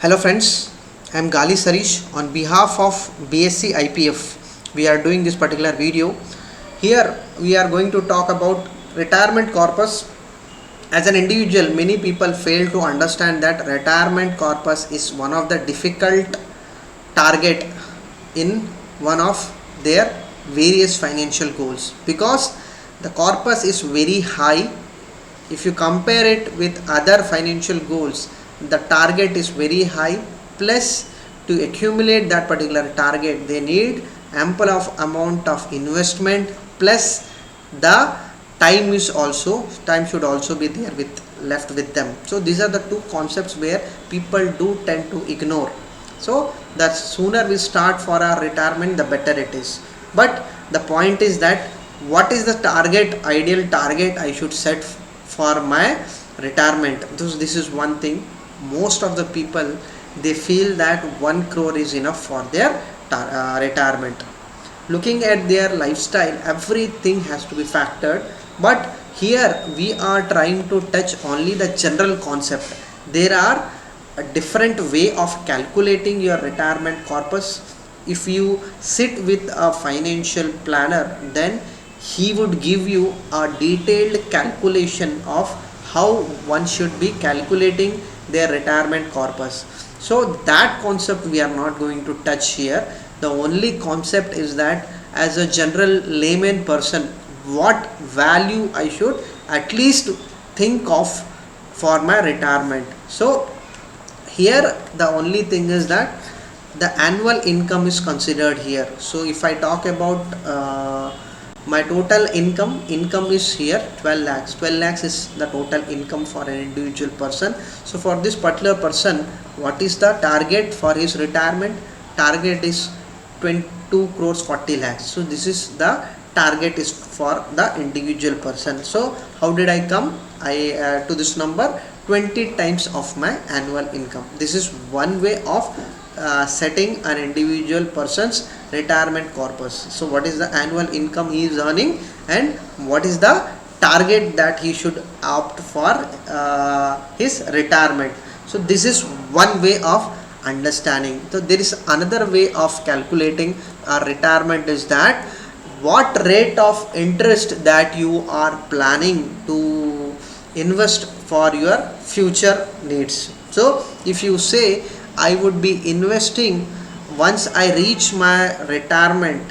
Hello friends, I am Gali Sarish on behalf of BSc IPF. We are doing this particular video. Here we are going to talk about retirement corpus. As an individual, many people fail to understand that retirement corpus is one of the difficult target in one of their various financial goals, because the corpus is very high. If you compare it with other financial goals, the target is very high, plus to accumulate that particular target they need ample of amount of investment, plus the time should also be there with left with them. So these are the two concepts where people do tend to ignore. So the sooner we start for our retirement, the better it is. But the point is that what is the ideal target I should set for my retirement? This is one thing. Most of the people, they feel that 1 crore is enough for their retirement. Looking at their lifestyle, everything has to be factored, but here we are trying to touch only the general concept. There are a different way of calculating your retirement corpus. If you sit with a financial planner, then he would give you a detailed calculation of how one should be calculating their retirement corpus. So that concept we are not going to touch here. The only concept is that as a general layman person, what value I should at least think of for my retirement. So here the only thing is that the annual income is considered here. So if I talk about my total income is here 12 lakhs is the total income for an individual person. So for this particular person, what is the target for his retirement? Target is 22 crores 40 lakhs. So this is the target is for the individual person. So how did I come to this number? 20 times of my annual income. This is one way of setting an individual person's retirement corpus. So what is the annual income he is earning, and what is the target that he should opt for his retirement. So this is one way of understanding. So there is another way of calculating retirement, is that what rate of interest that you are planning to invest for your future needs. So if you say I would be investing, once I reach my retirement,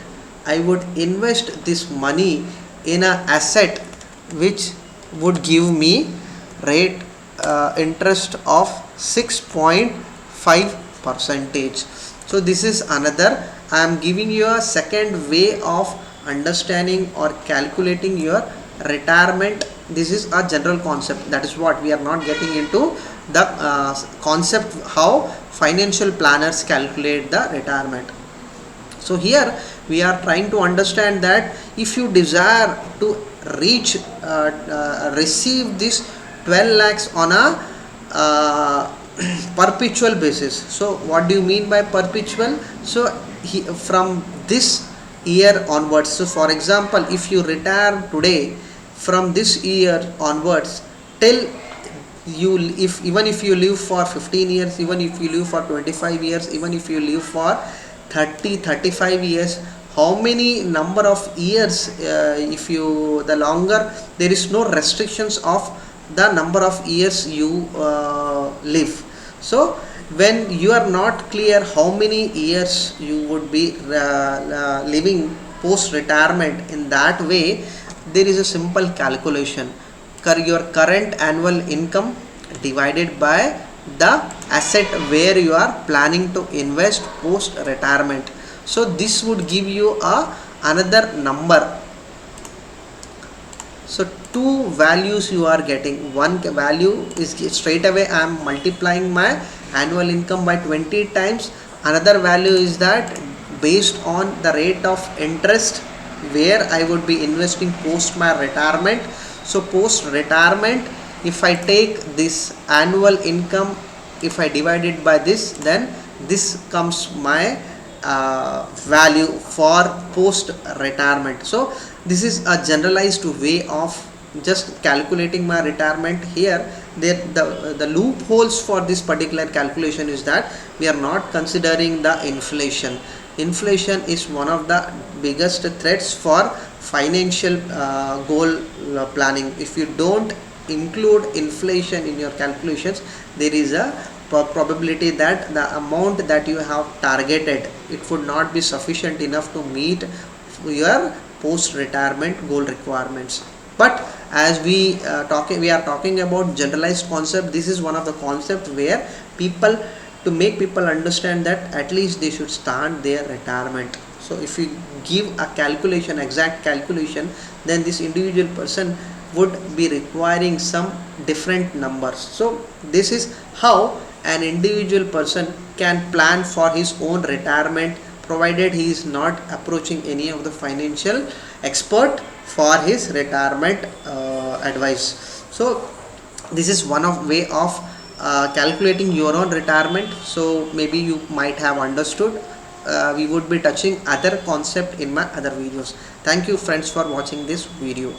I would invest this money in an asset which would give me rate interest of 6.5 percentage. So this is another. I am giving you a second way of understanding or calculating your retirement. This is a general concept. That is what we are not getting into the concept how financial planners calculate the retirement. So here we are trying to understand that if you desire to reach receive this 12 lakhs on a perpetual basis. So what do you mean by perpetual? So from this year onwards, so for example, if you retire today, from this year onwards till even if you live for 15 years, even if you live for 25 years, even if you live for 35 years, how many number of years, if you the longer, there is no restrictions of the number of years you live. So when you are not clear how many years you would be living post retirement, in that way there is a simple calculation. Your current annual income divided by the asset where you are planning to invest post retirement. So this would give you another number. So two values you are getting. One value is straight away I am multiplying my annual income by 20 times. Another value is that based on the rate of interest where I would be investing post my retirement. So post retirement, if I take this annual income, if I divide it by this, then this comes my value for post retirement. So this is a generalized way of just calculating my retirement. Here the loopholes for this particular calculation is that we are not considering the inflation. Inflation is one of the biggest threats for financial goal planning. If you don't include inflation in your calculations, there is a probability that the amount that you have targeted, it would not be sufficient enough to meet your post retirement goal requirements. But as we are talking about generalized concept, this is one of the concept where people, to make people understand that at least they should start their retirement. So if you give a calculation, exact calculation, then this individual person would be requiring some different numbers. So this is how an individual person can plan for his own retirement, provided he is not approaching any of the financial expert for his retirement advice. So this is one of way of calculating your own retirement. So maybe you might have understood. We would be touching other concept in my other videos. Thank you friends for watching this video.